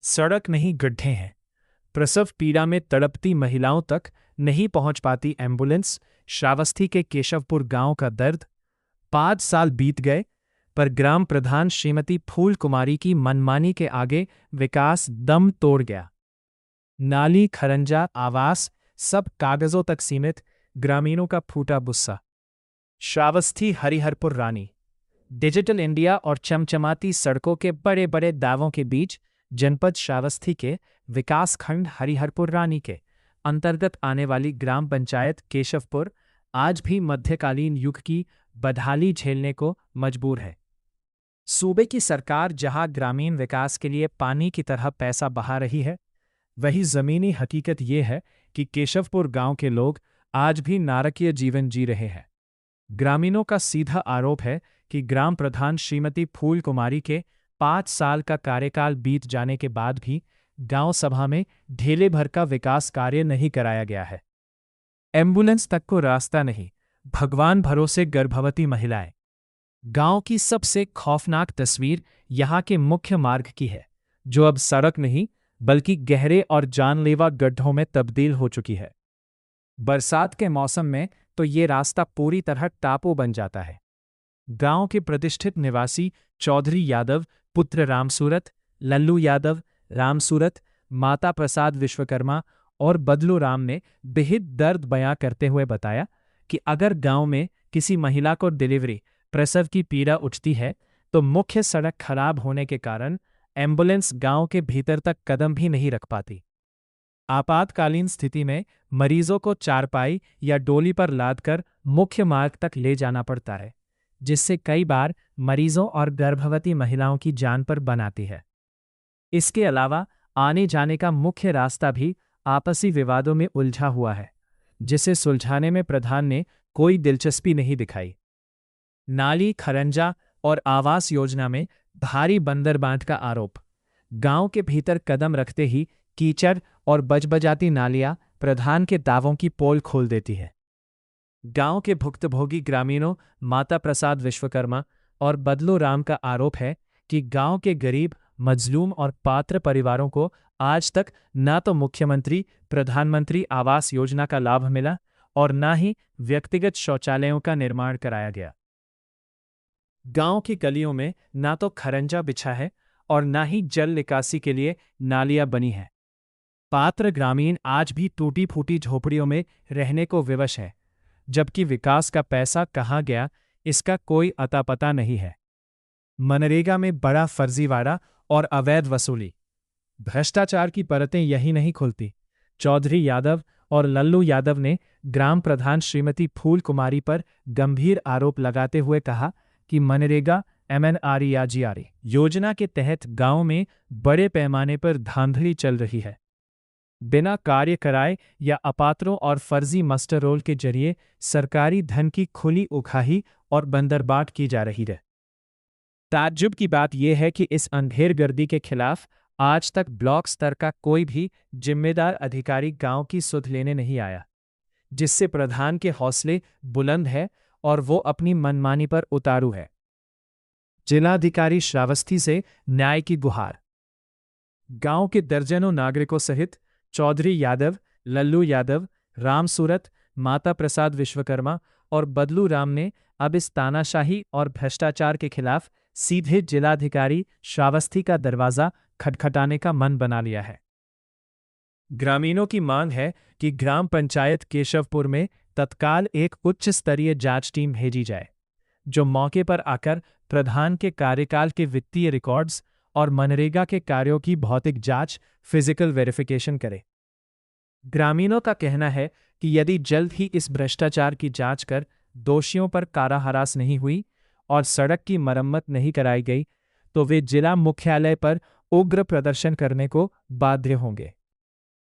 सड़क नहीं गड्ढे हैं। प्रसव पीड़ा में तड़पती महिलाओं तक नहीं पहुंच पाती एम्बुलेंस। श्रावस्ती के केशवपुर गांव का दर्द। 5 साल बीत गए, पर ग्राम प्रधान श्रीमती फूल कुमारी की मनमानी के आगे विकास दम तोड़ गया। नाली, खरंजा, आवास सब कागजों तक सीमित। ग्रामीणों का फूटा गुस्सा। श्रावस्ती हरिहरपुर रानी। डिजिटल इंडिया और चमचमाती सड़कों के बड़े बड़े दावों के बीच जनपद श्रावस्ती के विकासखंड हरिहरपुर रानी के अंतर्गत आने वाली ग्राम पंचायत केशवपुर आज भी मध्यकालीन युग की बदहाली झेलने को मजबूर है। सूबे की सरकार जहां ग्रामीण विकास के लिए पानी की तरह पैसा बहा रही है, वही जमीनी हकीकत ये है कि केशवपुर गांव के लोग आज भी नारकीय जीवन जी रहे हैं। ग्रामीणों का सीधा आरोप है कि ग्राम प्रधान श्रीमती फूल कुमारी के 5 साल का कार्यकाल बीत जाने के बाद भी गांव सभा में ढेले भर का विकास कार्य नहीं कराया गया है। एम्बुलेंस तक को रास्ता नहीं, भगवान भरोसे गर्भवती महिलाएं। गांव की सबसे खौफनाक तस्वीर यहां के मुख्य मार्ग की है, जो अब सड़क नहीं बल्कि गहरे और जानलेवा गड्ढों में तब्दील हो चुकी है। बरसात के मौसम में तो ये रास्ता पूरी तरह टापू बन जाता है। गांव के प्रतिष्ठित निवासी चौधरी यादव, पुत्र रामसूरत, लल्लू यादव, रामसूरत, माता प्रसाद विश्वकर्मा और बदलू राम ने बेहद दर्द बयां करते हुए बताया कि अगर गांव में किसी महिला को डिलीवरी, प्रसव की पीड़ा उठती है तो मुख्य सड़क खराब होने के कारण एम्बुलेंस गांव के भीतर तक कदम भी नहीं रख पाती। आपातकालीन स्थिति में मरीजों को चारपाई या डोली पर लादकर मुख्य मार्ग तक ले जाना पड़ता है, जिससे कई बार मरीजों और गर्भवती महिलाओं की जान पर बन आती है। इसके अलावा आने जाने का मुख्य रास्ता भी आपसी विवादों में उलझा हुआ है, जिसे सुलझाने में प्रधान ने कोई दिलचस्पी नहीं दिखाई। नाली, खरंजा और आवास योजना में भारी बंदरबांट का आरोप। गांव के भीतर कदम रखते ही कीचड़ और बजबजाती नालियां प्रधान के दावों की पोल खोल देती है। गांव के भुक्तभोगी ग्रामीणों माता प्रसाद विश्वकर्मा और बदलू राम का आरोप है कि गांव के गरीब, मजलूम और पात्र परिवारों को आज तक न तो मुख्यमंत्री प्रधानमंत्री आवास योजना का लाभ मिला और न ही व्यक्तिगत शौचालयों का निर्माण कराया गया। गांव की गलियों में न तो खरंजा बिछा है और न ही जल निकासी के लिए नालियां बनी हैं। पात्र ग्रामीण आज भी टूटी फूटी झोपड़ियों में रहने को विवश है, जबकि विकास का पैसा कहाँ गया इसका कोई अता पता नहीं है। मनरेगा में बड़ा फर्जीवाड़ा और अवैध वसूली। भ्रष्टाचार की परतें यही नहीं खुलती। चौधरी यादव और लल्लू यादव ने ग्राम प्रधान श्रीमती फूल कुमारी पर गंभीर आरोप लगाते हुए कहा कि मनरेगा MNREGA योजना के तहत गांव में बड़े पैमाने पर धांधली चल रही है। बिना कार्य कराए या अपात्रों और फर्जी मास्टर रोल के जरिए सरकारी धन की खुली उखाही और बंदरबाट की जा रही है। ताज्जुब की बात यह है कि इस अंधेरगर्दी के खिलाफ आज तक ब्लॉक स्तर का कोई भी जिम्मेदार अधिकारी गांव की सुध लेने नहीं आया, जिससे प्रधान के हौसले बुलंद है और वो अपनी मनमानी पर उतारू है। जिलाधिकारी श्रावस्ती से न्याय की गुहार। गांव के दर्जनों नागरिकों सहित चौधरी यादव, लल्लू यादव, रामसूरत, माता प्रसाद विश्वकर्मा और बदलू राम ने अब इस तानाशाही और भ्रष्टाचार के खिलाफ सीधे जिलाधिकारी श्रावस्ती का दरवाजा खटखटाने का मन बना लिया है। ग्रामीणों की मांग है कि ग्राम पंचायत केशवपुर में तत्काल एक उच्च स्तरीय जांच टीम भेजी जाए, जो मौके पर आकर प्रधान के कार्यकाल के वित्तीय रिकॉर्ड्स और मनरेगा के कार्यों की भौतिक जांच, फिजिकल वेरिफिकेशन करे। ग्रामीणों का कहना है कि यदि जल्द ही इस भ्रष्टाचार की जांच कर दोषियों पर काराहरास नहीं हुई और सड़क की मरम्मत नहीं कराई गई, तो वे जिला मुख्यालय पर उग्र प्रदर्शन करने को बाध्य होंगे।